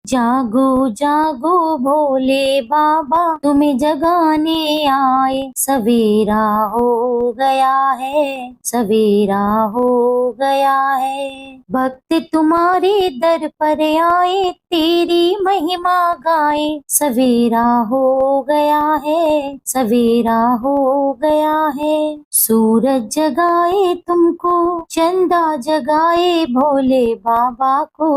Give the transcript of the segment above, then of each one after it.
जागो जागो भोले बाबा, तुम्हें जगाने आए। सवेरा हो गया है, सवेरा हो गया है। भक्त तुम्हारे दर पर आए, तेरी महिमा गाए। सवेरा हो गया है, सवेरा हो गया है। सूरज जगाए तुमको, चंदा जगाए भोले बाबा को,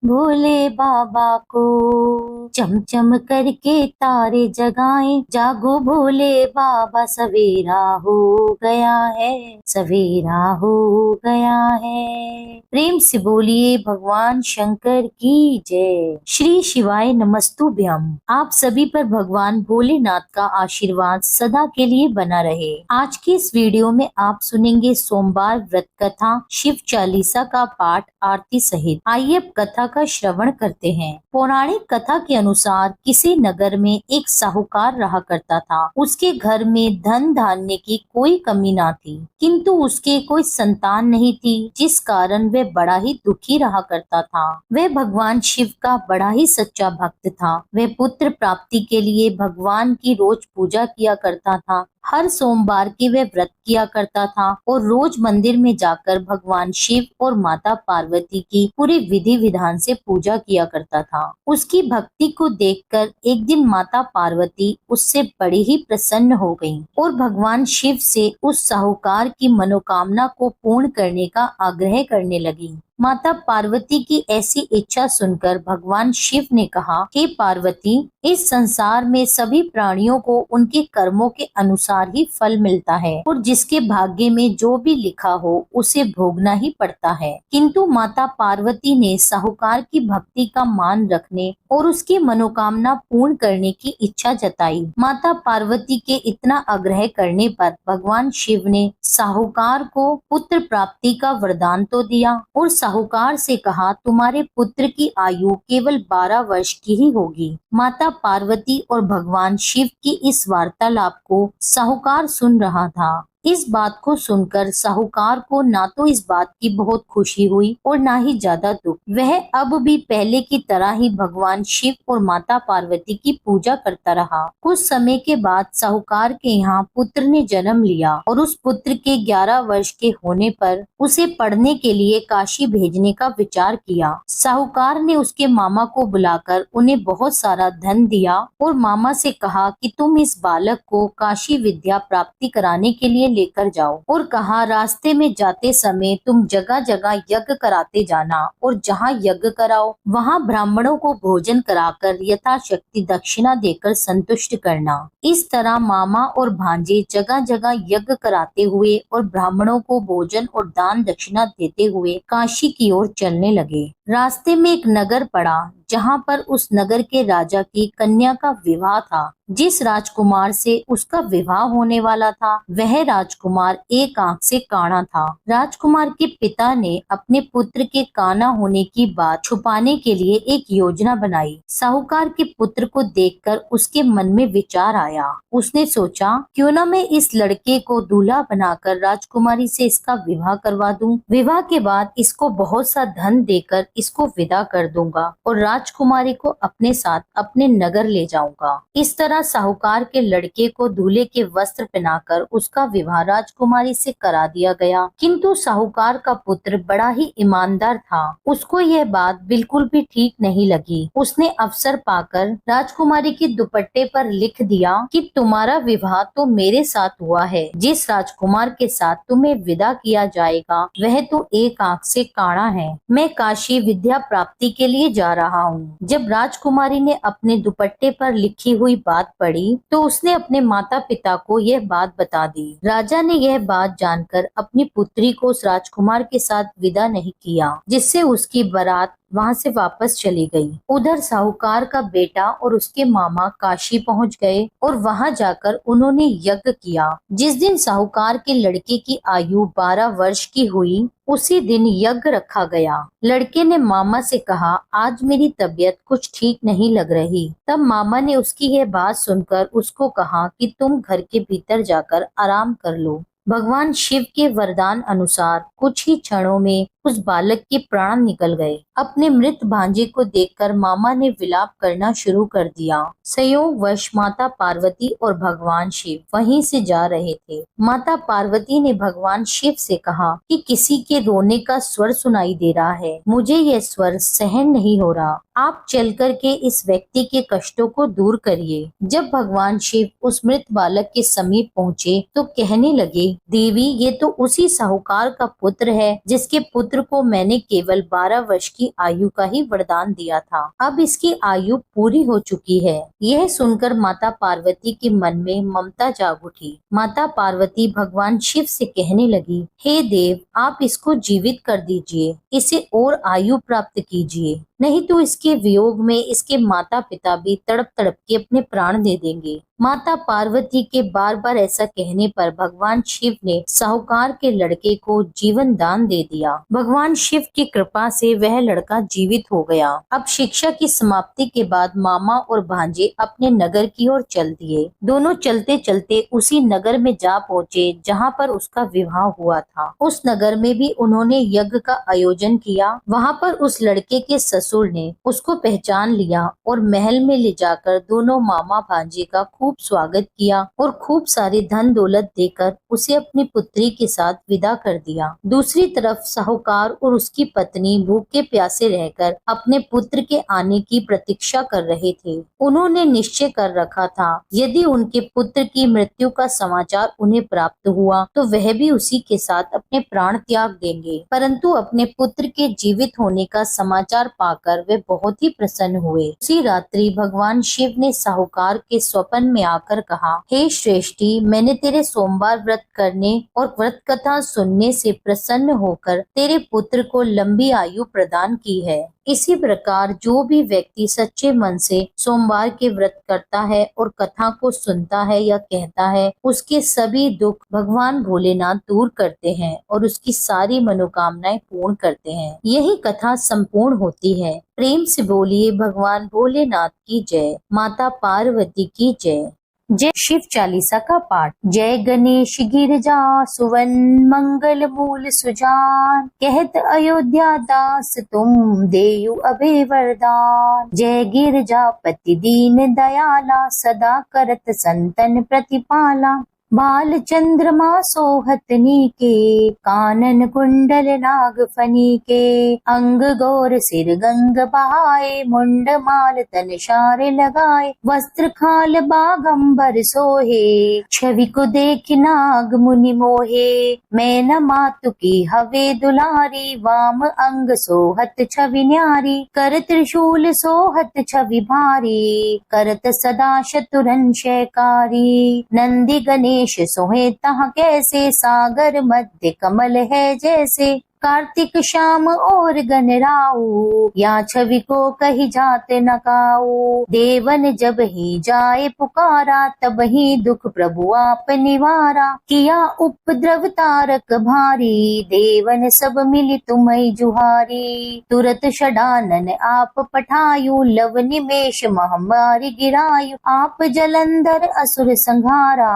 भोले बाबा को। चमचम करके तारे जगाए, जागो भोले बाबा। सवेरा हो गया है, सवेरा हो गया है। प्रेम से बोलिए भगवान शंकर की जय। श्री शिवाय नमस्तुभ्यम। आप सभी पर भगवान भोलेनाथ का आशीर्वाद सदा के लिए बना रहे। आज की इस वीडियो में आप सुनेंगे सोमवार व्रत कथा, शिव चालीसा का पाठ आरती सहित। आइए अब कथा का श्रवण करते हैं। पौराणिक कथा के अनुसार किसी नगर में एक साहूकार रहा करता था। उसके घर में धन धान्य की कोई कमी ना थी, किंतु उसके कोई संतान नहीं थी, जिस कारण वह बड़ा ही दुखी रहा करता था। वह भगवान शिव का बड़ा ही सच्चा भक्त था। वह पुत्र प्राप्ति के लिए भगवान की रोज पूजा किया करता था। हर सोमवार की वह व्रत किया करता था और रोज मंदिर में जाकर भगवान शिव और माता पार्वती की पूरे विधि विधान से पूजा किया करता था। उसकी भक्ति को देखकर एक दिन माता पार्वती उससे बड़ी ही प्रसन्न हो गईं और भगवान शिव से उस साहूकार की मनोकामना को पूर्ण करने का आग्रह करने लगी। माता पार्वती की ऐसी इच्छा सुनकर भगवान शिव ने कहा, हे पार्वती, इस संसार में सभी प्राणियों को उनके कर्मों के अनुसार ही फल मिलता है और जिसके भाग्य में जो भी लिखा हो उसे भोगना ही पड़ता है। किंतु माता पार्वती ने साहूकार की भक्ति का मान रखने और उसकी मनोकामना पूर्ण करने की इच्छा जताई। माता पार्वती के इतना आग्रह करने पर भगवान शिव ने साहूकार को पुत्र प्राप्ति का वरदान तो दिया और साहूकार से कहा, तुम्हारे पुत्र की आयु केवल 12 वर्ष की ही होगी। माता पार्वती और भगवान शिव की इस वार्तालाप को साहूकार सुन रहा था। इस बात को सुनकर साहूकार को ना तो इस बात की बहुत खुशी हुई और ना ही ज्यादा दुख। वह अब भी पहले की तरह ही भगवान शिव और माता पार्वती की पूजा करता रहा। कुछ समय के बाद साहूकार के यहाँ पुत्र ने जन्म लिया और उस पुत्र के 11 वर्ष के होने पर उसे पढ़ने के लिए काशी भेजने का विचार किया। साहूकार ने उसके मामा को बुलाकर उन्हें बहुत सारा धन दिया और मामा से कहा कि तुम इस बालक को काशी विद्या प्राप्ति कराने के लिए लेकर जाओ और कहा, रास्ते में जाते समय तुम जगह जगह यज्ञ कराते जाना और जहाँ यज्ञ कराओ वहाँ ब्राह्मणों को भोजन कराकर यथाशक्ति दक्षिणा देकर संतुष्ट करना। इस तरह मामा और भांजे जगह जगह यज्ञ कराते हुए और ब्राह्मणों को भोजन और दान दक्षिणा देते हुए काशी की ओर चलने लगे। रास्ते में एक नगर पड़ा जहाँ पर उस नगर के राजा की कन्या का विवाह था। जिस राजकुमार से उसका विवाह होने वाला था वह राजकुमार एक आंख से काना था। राजकुमार के पिता ने अपने पुत्र के काना होने की बात छुपाने के लिए एक योजना बनाई। साहूकार के पुत्र को देखकर उसके मन में विचार आया। उसने सोचा, क्यों न मैं इस लड़के को दूल्हा बनाकर राजकुमारी से इसका विवाह करवा दूं। विवाह के बाद इसको बहुत सा धन देकर इसको विदा कर दूंगा और राजकुमारी को अपने साथ अपने नगर ले जाऊंगा। इस तरह साहूकार के लड़के को दूल्हे के वस्त्र पहनाकर उसका विवाह राजकुमारी से करा दिया गया। किंतु साहूकार का पुत्र बड़ा ही ईमानदार था। उसको यह बात बिल्कुल भी ठीक नहीं लगी। उसने अवसर पाकर राजकुमारी के दुपट्टे पर लिख दिया कि तुम्हारा विवाह तो मेरे साथ हुआ है। जिस राजकुमार के साथ तुम्हें विदा किया जाएगा वह तो एक आंख से काना है। मैं काशी विद्या प्राप्ति के लिए जा रहा हूँ। जब राजकुमारी ने अपने दुपट्टे पर लिखी हुई बात पड़ी तो उसने अपने माता पिता को यह बात बता दी। राजा ने यह बात जानकर अपनी पुत्री को उस राजकुमार के साथ विदा नहीं किया, जिससे उसकी बारात वहाँ से वापस चली गई। उधर साहूकार का बेटा और उसके मामा काशी पहुँच गए और वहाँ जाकर उन्होंने यज्ञ किया। जिस दिन साहूकार के लड़के की आयु 12 वर्ष की हुई उसी दिन यज्ञ रखा गया। लड़के ने मामा से कहा, आज मेरी तबीयत कुछ ठीक नहीं लग रही। तब मामा ने उसकी यह बात सुनकर उसको कहा कि तुम घर के भीतर जाकर आराम कर लो। भगवान शिव के वरदान अनुसार कुछ ही क्षणों में उस बालक के प्राण निकल गए। अपने मृत भांजे को देखकर मामा ने विलाप करना शुरू कर दिया। संयोगवश माता पार्वती और भगवान शिव वहीं से जा रहे थे। माता पार्वती ने भगवान शिव से कहा कि किसी के रोने का स्वर सुनाई दे रहा है, मुझे यह स्वर सहन नहीं हो रहा, आप चल कर के इस व्यक्ति के कष्टों को दूर करिए। जब भगवान शिव उस मृत बालक के समीप पहुँचे तो कहने लगे, देवी ये तो उसी साहूकार का पुत्र है जिसके पुत्र को मैंने केवल 12 वर्ष की आयु का ही वरदान दिया था। अब इसकी आयु पूरी हो चुकी है। यह सुनकर माता पार्वती के मन में ममता जाग उठी। माता पार्वती भगवान शिव से कहने लगी, हे देव, आप इसको जीवित कर दीजिए, इसे और आयु प्राप्त कीजिए, नहीं तो इसके वियोग में इसके माता पिता भी तड़प तड़प के अपने प्राण दे देंगे। माता पार्वती के बार बार ऐसा कहने पर भगवान शिव ने साहूकार के लड़के को जीवन दान दे दिया। भगवान शिव की कृपा से वह लड़का जीवित हो गया। अब शिक्षा की समाप्ति के बाद मामा और भांजे अपने नगर की ओर चल दिए। दोनों चलते चलते उसी नगर में जा पहुँचे जहाँ पर उसका विवाह हुआ था। उस नगर में भी उन्होंने यज्ञ का आयोजन किया। वहाँ पर उस लड़के के ससुर ने उसको पहचान लिया और महल में ले जाकर दोनों मामा भांजे का खूब स्वागत किया और खूब सारी धन दौलत देकर उसे अपनी पुत्री के साथ विदा कर दिया। दूसरी तरफ साहूकार और उसकी पत्नी भूखे प्यासे रहकर अपने पुत्र के आने की प्रतीक्षा कर रहे थे। उन्होंने निश्चय कर रखा था यदि उनके पुत्र की मृत्यु का समाचार उन्हें प्राप्त हुआ तो वह भी उसी के साथ अपने प्राण त्याग देंगे। परंतु अपने पुत्र के जीवित होने का समाचार पाकर वे बहुत ही प्रसन्न हुए। उसी रात्रि भगवान शिव ने साहूकार के स्वप्न में आकर कहा, हे श्रेष्ठी, मैंने तेरे सोमवार व्रत करने और व्रत कथा सुनने से प्रसन्न होकर तेरे पुत्र को लंबी आयु प्रदान की है। इसी प्रकार जो भी व्यक्ति सच्चे मन से सोमवार के व्रत करता है और कथा को सुनता है या कहता है, उसके सभी दुख भगवान भोलेनाथ दूर करते हैं और उसकी सारी मनोकामनाएं पूर्ण करते हैं। यही कथा संपूर्ण होती है। प्रेम से बोलिए भगवान भोलेनाथ की जय, माता पार्वती की जय। जय शिव चालीसा का पाठ। जय गणेश गिरजा सुवन मंगल मूल सुजान, कहत अयोध्या दास तुम देयु अभय वरदान। जय गिरजा पति दीन दयाला, सदा करत संतन प्रतिपाला। बाल चंद्रमा सोहतनी के, कानन कुंडल नाग फनी के। अंग गौर सिर गंग बहाए, मुंड माल तन शारे लगाए। वस्त्र खाल बागंबर सोहे, छवि को देख नाग मुनि मोहे। मैन मातु की हवे दुलारी, वाम अंग सोहत छवि न्यारी। कर त्रिशूल सोहत छवि भारी, करत सदा शतुरन शयकारी। नंदी गणेश सोहे तहाँ कैसे, सागर मध्य कमल है जैसे। कार्तिक श्याम और गणराऊ, या छवि को कही जाते न काऊ। देवन जब ही जाए पुकारा, तब ही दुख प्रभु आप निवारा। किया उपद्रव तारक भारी, देवन सब मिली तुम्हें जुहारी। तुरत षडानन आप पठायु, लव निमेष महामारी गिरायु। आप जलंधर असुर संहारा,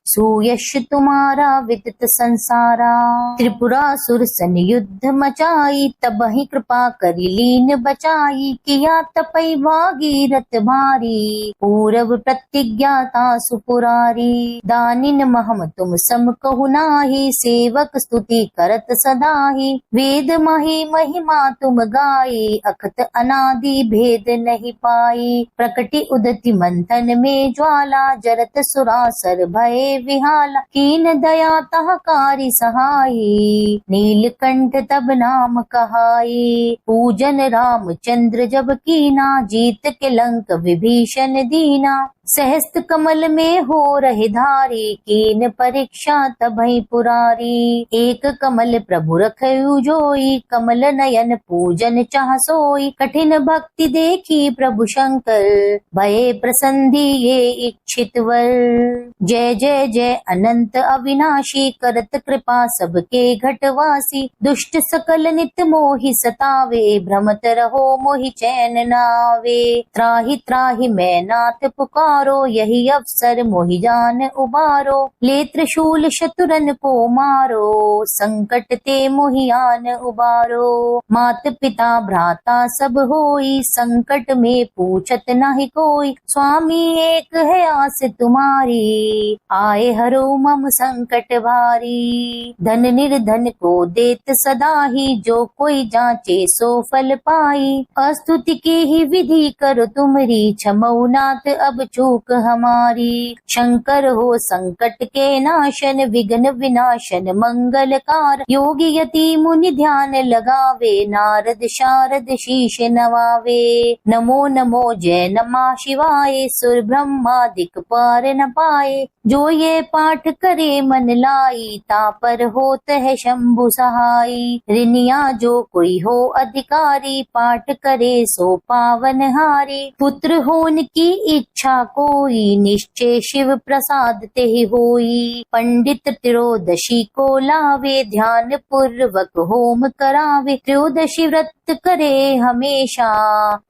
सुयश तुम्हारा विदित संसारा। त्रिपुरासुर सन युद्ध मचाई, तब ही कृपा करी लीन बचाई। किया तपई भागीरथ भारी, पूरव प्रतिज्ञाता सुपुरारी। दानिन महम तुम सम कहु नाही, सेवक स्तुति करत सदाही। वेद मही महिमा तुम गाई, अखत अनादि भेद नहीं पाई। प्रकटि उदति मंथन में ज्वाला, जरत सुरासर भय विहाला। कीन दया तहकारी सहाई, नीलकंठ तब नाम कहाई। पूजन रामचंद्र जब कीना, जीत के लंक विभीषण दीना। सहस्त्र कमल में हो रहे धारी, कीन परीक्षा तबहि पुरारी। एक कमल प्रभु रखयु जोई, कमल नयन पूजन चाह सोई। कठिन भक्ति देखी प्रभु शंकर, भये प्रसन्धि ये इच्छित वर। जय जय जय अनंत अविनाशी, करत कृपा सबके घटवासी। दुष्ट सकल नित मोहि सतावे, भ्रमत रहो मोहि चैन नावे। त्राहि त्राहि मैं नाथ पुकार, पुकारो, यही अवसर मोहि जान उबारो। ले त्रिशूल शत्रुन को मारो, संकट ते मोहि आन उबारो। मात पिता भ्राता सब होई, संकट में पूछत नाही कोई। स्वामी एक है आस तुम्हारी, आए हरो मम संकट भारी। धन निर्धन को देत सदा ही, जो कोई जांचे सो फल पाई। अस्तुति की ही विधि करो तुमरी, क्षमौ नाथ अब चूक हमारी। शंकर हो संकट के नाशन, विघ्न विनाशन मंगलकार। योगी यति मुनि ध्यान लगावे, नारद शारद शीश नवावे। नमो नमो जय नमः शिवाय, सुर ब्रह्मादिक पार न पाए। जो ये पाठ करे मन लाई, तापर होत है शंभु सहाई। ऋनिया जो कोई हो अधिकारी, पाठ करे सो पावन हारी। पुत्र होन की इच्छा कोई, निश्चय शिव प्रसाद ते होई। पंडित त्रयोदशी को लावे, ध्यान पूर्वक होम करावे। त्रयोदशी व्रत करे हमेशा,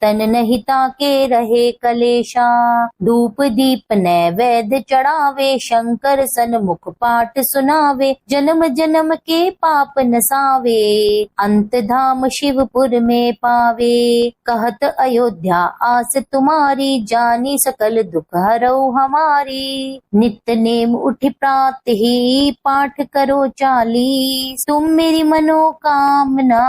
तन नहीं ताके रहे कलेशा। धूप दीप नैवेद्य चढ़ावे, शंकर सन्मुख पाठ सुनावे। जन्म जन्म के पाप नसावे, अंत धाम शिवपुर में पावे। कहत अयोध्या आस तुम्हारी, जानी सकल दुख हरौ हमारी। नित्य नेम उठ प्रात ही, पाठ करो 40। तुम मेरी मनोकामना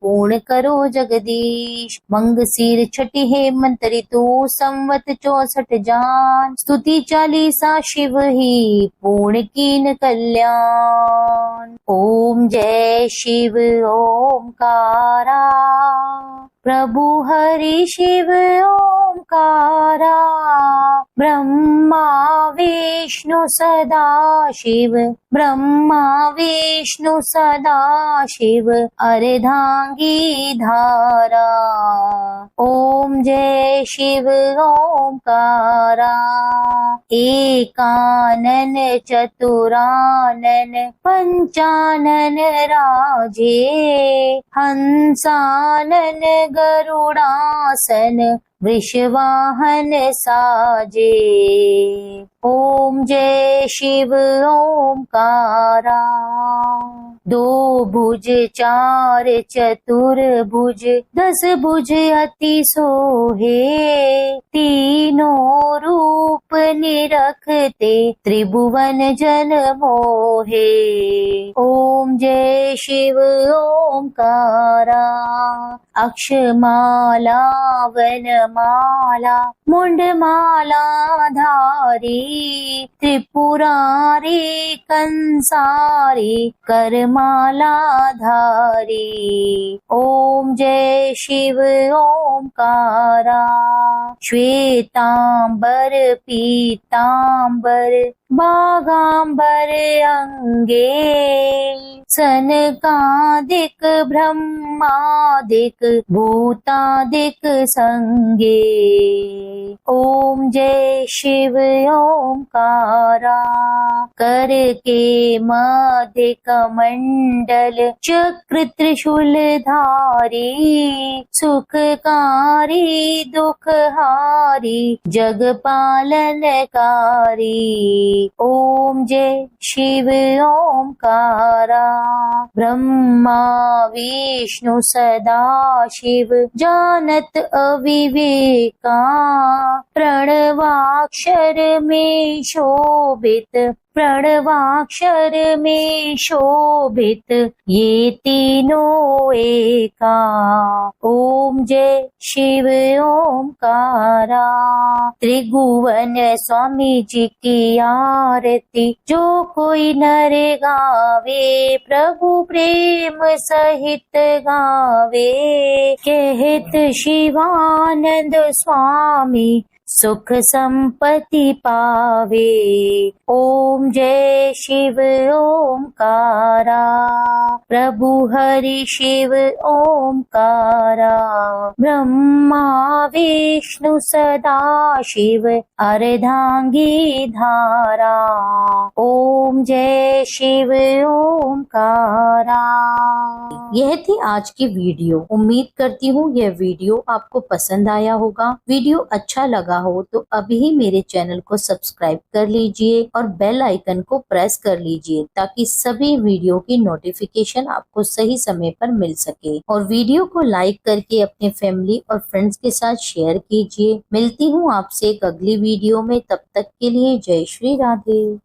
पूर्ण करो जगदीश। मंगशीर छठी हेमंत ऋतु, संवत 64 जान। स्तुति 40 शिव ही, पूर्ण कीन कल्याण। ओम जय शिव ओमकारा, प्रभु हरि शिव ओमकारा। ब्रह्मा विष्णु सदा शिव, ब्रह्मा विष्णु सदा शिव। अर्धांगी धारा, ओम जय शिव ओमकारा। एकानन चतुरानन, पंचानन राजे। हंसानन गरुड़ासन, वृषवाहन साजे। ओम जय शिव ओमकारा। दो भुज चार चतुर्भुज, 10 भुज अति सोहे। तीनों रूप निरखते, त्रिभुवन जन मोहे। ओम जय शिव ओमकारा। अक्षमाला वनमाला, मुंडमाला धारी। त्रिपुरारी कंसारी, करमाला धारी। ओम जय शिव ओमकारा। श्वेतांबर पीतांबर, बागांबर अंगे। सनकादिक ब्रह्मादिक, भूतादिक संगे। ओम जय शिव ओमकारा। कर के मध्य कमंडल, चक्र त्रिशूल धारी। सुखकारी दुखहारी, जग पालनकारी। ओम जय शिव ओमकारा। ब्रह्मा विष्णु सदा शिव, जानत अविवेका। प्रणवाक्षर में शोभित, प्रणवाक्षर में शोभित। ये तीनों एका। ओम जय शिव ओमकारा। त्रिभुवन स्वामी जी की आरती, जो कोई नर गावे। प्रभु प्रेम सहित गावे। कहत शिवानंद स्वामी, सुख संपत्ति पावे। ओम जय शिव ओमकारा। प्रभु हरि शिव ओमकारा। ब्रह्मा विष्णु सदा शिव, अर्धांगी धारा। ओम जय शिव ओमकारा। यह थी आज की वीडियो। उम्मीद करती हूँ यह वीडियो आपको पसंद आया होगा। वीडियो अच्छा लगा हो तो अभी मेरे चैनल को सब्सक्राइब कर लीजिए और बेल आइकन को प्रेस कर लीजिए ताकि सभी वीडियो की नोटिफिकेशन आपको सही समय पर मिल सके। और वीडियो को लाइक करके अपने फैमिली और फ्रेंड्स के साथ शेयर कीजिए। मिलती हूँ आपसे एक अगली वीडियो में, तब तक के लिए जय श्री राधे।